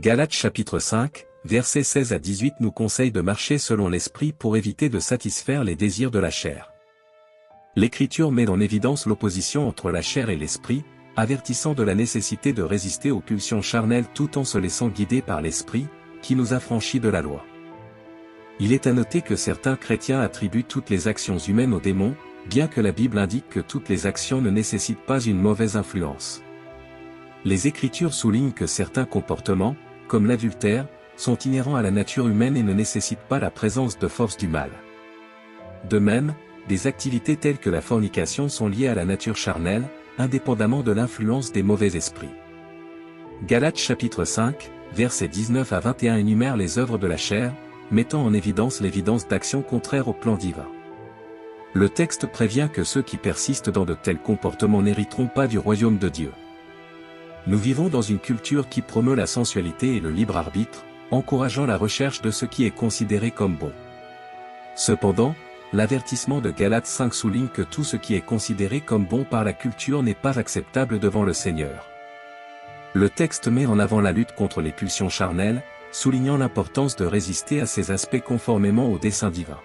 Galates chapitre 5, versets 16 à 18 nous conseille de marcher selon l'esprit pour éviter de satisfaire les désirs de la chair. L'Écriture met en évidence l'opposition entre la chair et l'esprit, avertissant de la nécessité de résister aux pulsions charnelles tout en se laissant guider par l'esprit, qui nous affranchit de la loi. Il est à noter que certains chrétiens attribuent toutes les actions humaines aux démons, bien que la Bible indique que toutes les actions ne nécessitent pas une mauvaise influence. Les Écritures soulignent que certains comportements, comme l'adultère, sont inhérents à la nature humaine et ne nécessitent pas la présence de forces du mal. De même, des activités telles que la fornication sont liées à la nature charnelle, indépendamment de l'influence des mauvais esprits. Galates chapitre 5, versets 19 à 21 énumèrent les œuvres de la chair, mettant en évidence l'évidence d'actions contraires au plan divin. Le texte prévient que ceux qui persistent dans de tels comportements n'hériteront pas du royaume de Dieu. Nous vivons dans une culture qui promeut la sensualité et le libre arbitre, encourageant la recherche de ce qui est considéré comme bon. Cependant, l'avertissement de Galates 5 souligne que tout ce qui est considéré comme bon par la culture n'est pas acceptable devant le Seigneur. Le texte met en avant la lutte contre les pulsions charnelles, soulignant l'importance de résister à ces aspects conformément au dessein divin.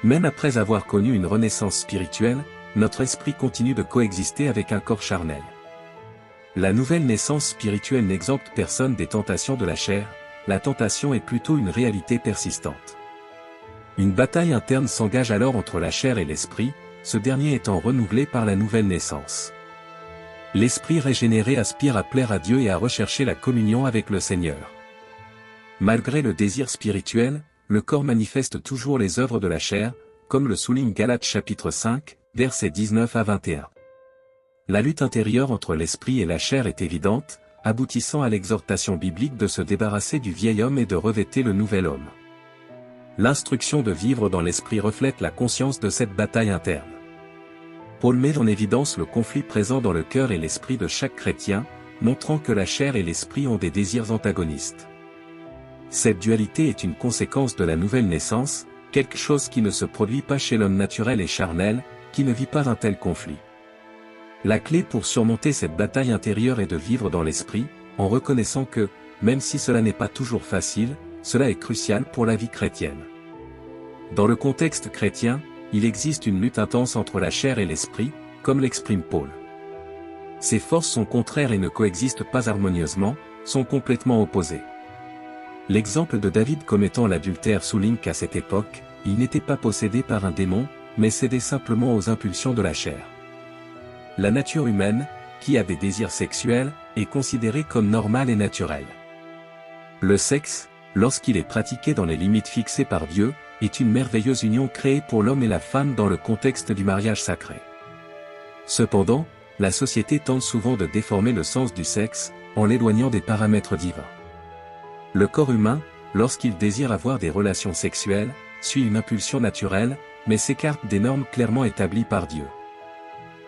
Même après avoir connu une renaissance spirituelle, notre esprit continue de coexister avec un corps charnel. La nouvelle naissance spirituelle n'exempte personne des tentations de la chair, la tentation est plutôt une réalité persistante. Une bataille interne s'engage alors entre la chair et l'esprit, ce dernier étant renouvelé par la nouvelle naissance. L'esprit régénéré aspire à plaire à Dieu et à rechercher la communion avec le Seigneur. Malgré le désir spirituel, le corps manifeste toujours les œuvres de la chair, comme le souligne Galates chapitre 5, versets 19 à 21. La lutte intérieure entre l'esprit et la chair est évidente, aboutissant à l'exhortation biblique de se débarrasser du vieil homme et de revêter le nouvel homme. L'instruction de vivre dans l'esprit reflète la conscience de cette bataille interne. Paul met en évidence le conflit présent dans le cœur et l'esprit de chaque chrétien, montrant que la chair et l'esprit ont des désirs antagonistes. Cette dualité est une conséquence de la nouvelle naissance, quelque chose qui ne se produit pas chez l'homme naturel et charnel, qui ne vit pas un tel conflit. La clé pour surmonter cette bataille intérieure est de vivre dans l'esprit, en reconnaissant que, même si cela n'est pas toujours facile, cela est crucial pour la vie chrétienne. Dans le contexte chrétien, il existe une lutte intense entre la chair et l'esprit, comme l'exprime Paul. Ces forces sont contraires et ne coexistent pas harmonieusement, sont complètement opposées. L'exemple de David commettant l'adultère souligne qu'à cette époque, il n'était pas possédé par un démon, mais cédait simplement aux impulsions de la chair. La nature humaine, qui a des désirs sexuels, est considérée comme normale et naturelle. Le sexe, lorsqu'il est pratiqué dans les limites fixées par Dieu, est une merveilleuse union créée pour l'homme et la femme dans le contexte du mariage sacré. Cependant, la société tente souvent de déformer le sens du sexe, en l'éloignant des paramètres divins. Le corps humain, lorsqu'il désire avoir des relations sexuelles, suit une impulsion naturelle, mais s'écarte des normes clairement établies par Dieu.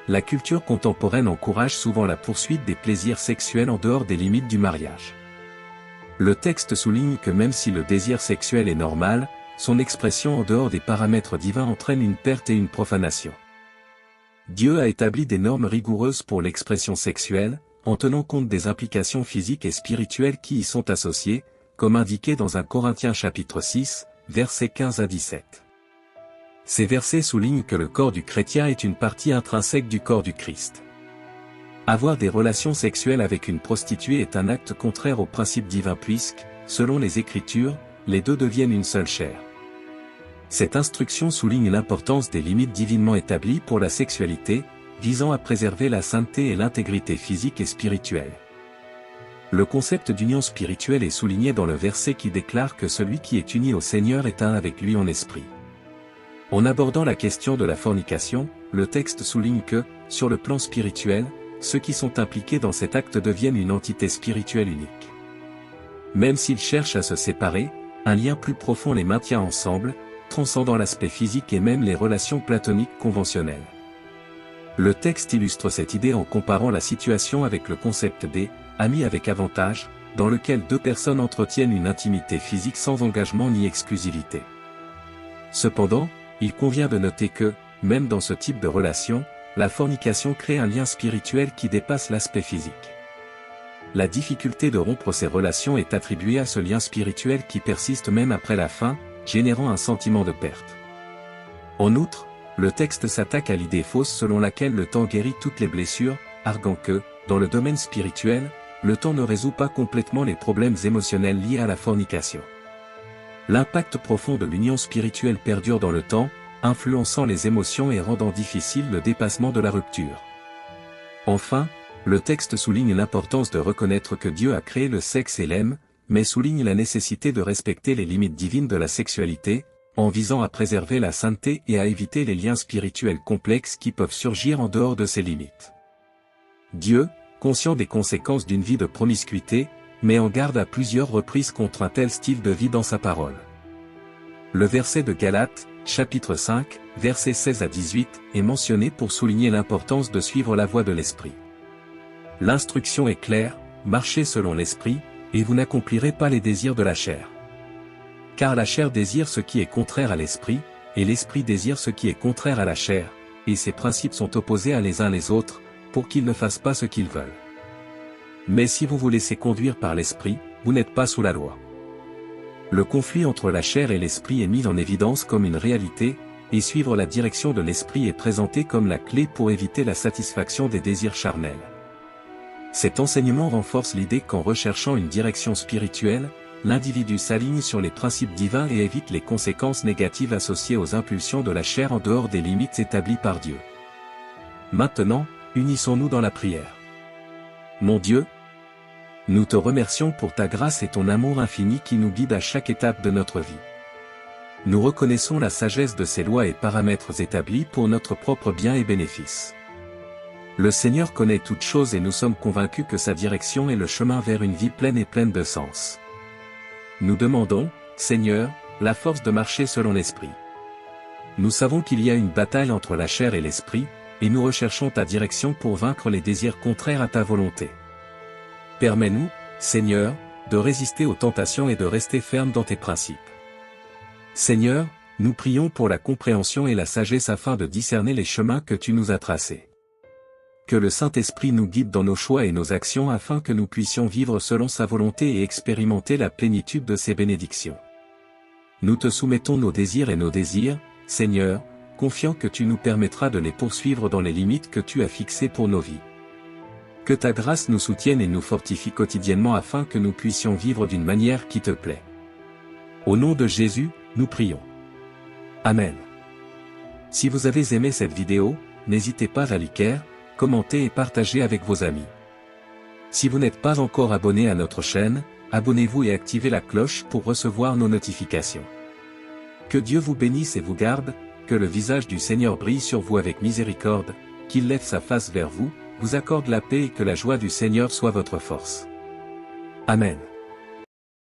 La culture contemporaine encourage souvent la poursuite des plaisirs sexuels en dehors des limites du mariage. Le texte souligne que même si le désir sexuel est normal, son expression en dehors des paramètres divins entraîne une perte et une profanation. Dieu a établi des normes rigoureuses pour l'expression sexuelle, en tenant compte des implications physiques et spirituelles qui y sont associées, comme indiqué dans 1 Corinthiens chapitre 6, versets 15 à 17. Ces versets soulignent que le corps du chrétien est une partie intrinsèque du corps du Christ. Avoir des relations sexuelles avec une prostituée est un acte contraire au principe divin puisque, selon les Écritures, les deux deviennent une seule chair. Cette instruction souligne l'importance des limites divinement établies pour la sexualité, visant à préserver la sainteté et l'intégrité physique et spirituelle. Le concept d'union spirituelle est souligné dans le verset qui déclare que celui qui est uni au Seigneur est un avec lui en esprit. En abordant la question de la fornication, le texte souligne que, sur le plan spirituel, ceux qui sont impliqués dans cet acte deviennent une entité spirituelle unique. Même s'ils cherchent à se séparer, un lien plus profond les maintient ensemble, transcendant l'aspect physique et même les relations platoniques conventionnelles. Le texte illustre cette idée en comparant la situation avec le concept des « amis avec avantage », dans lequel deux personnes entretiennent une intimité physique sans engagement ni exclusivité. Cependant, il convient de noter que, même dans ce type de relation, la fornication crée un lien spirituel qui dépasse l'aspect physique. la difficulté de rompre ces relations est attribuée à ce lien spirituel qui persiste même après la fin, générant un sentiment de perte. En outre, le texte s'attaque à l'idée fausse selon laquelle le temps guérit toutes les blessures, arguant que, dans le domaine spirituel, le temps ne résout pas complètement les problèmes émotionnels liés à la fornication. L'impact profond de l'union spirituelle perdure dans le temps, influençant les émotions et rendant difficile le dépassement de la rupture. Enfin, le texte souligne l'importance de reconnaître que Dieu a créé le sexe et l'aime, mais souligne la nécessité de respecter les limites divines de la sexualité, en visant à préserver la sainteté et à éviter les liens spirituels complexes qui peuvent surgir en dehors de ces limites. Dieu, conscient des conséquences d'une vie de promiscuité, met en garde à plusieurs reprises contre un tel style de vie dans sa parole. Le verset de Galates, chapitre 5, versets 16 à 18, est mentionné pour souligner l'importance de suivre la voie de l'Esprit. L'instruction est claire, marchez selon l'Esprit, et vous n'accomplirez pas les désirs de la chair. Car la chair désire ce qui est contraire à l'Esprit, et l'Esprit désire ce qui est contraire à la chair, et ces principes sont opposés à les uns les autres, pour qu'ils ne fassent pas ce qu'ils veulent. Mais si vous vous laissez conduire par l'Esprit, vous n'êtes pas sous la loi. Le conflit entre la chair et l'Esprit est mis en évidence comme une réalité, et suivre la direction de l'Esprit est présenté comme la clé pour éviter la satisfaction des désirs charnels. Cet enseignement renforce l'idée qu'en recherchant une direction spirituelle, l'individu s'aligne sur les principes divins et évite les conséquences négatives associées aux impulsions de la chair en dehors des limites établies par Dieu. Maintenant, unissons-nous dans la prière. Mon Dieu, nous te remercions pour ta grâce et ton amour infini qui nous guide à chaque étape de notre vie. Nous reconnaissons la sagesse de ces lois et paramètres établis pour notre propre bien et bénéfice. Le Seigneur connaît toutes choses et nous sommes convaincus que sa direction est le chemin vers une vie pleine et pleine de sens. Nous demandons, Seigneur, la force de marcher selon l'Esprit. Nous savons qu'il y a une bataille entre la chair et l'Esprit, et nous recherchons ta direction pour vaincre les désirs contraires à ta volonté. Permets-nous, Seigneur, de résister aux tentations et de rester fermes dans tes principes. Seigneur, nous prions pour la compréhension et la sagesse afin de discerner les chemins que tu nous as tracés. Que le Saint-Esprit nous guide dans nos choix et nos actions afin que nous puissions vivre selon sa volonté et expérimenter la plénitude de ses bénédictions. Nous te soumettons nos désirs et nos désirs, Seigneur, confiant que tu nous permettras de les poursuivre dans les limites que tu as fixées pour nos vies. Que ta grâce nous soutienne et nous fortifie quotidiennement afin que nous puissions vivre d'une manière qui te plaît. Au nom de Jésus, nous prions. Amen. Si vous avez aimé cette vidéo, n'hésitez pas à liker, commenter et partager avec vos amis. Si vous n'êtes pas encore abonné à notre chaîne, abonnez-vous et activez la cloche pour recevoir nos notifications. Que Dieu vous bénisse et vous garde, que le visage du Seigneur brille sur vous avec miséricorde, qu'il lève sa face vers vous, vous accorde la paix et que la joie du Seigneur soit votre force. Amen.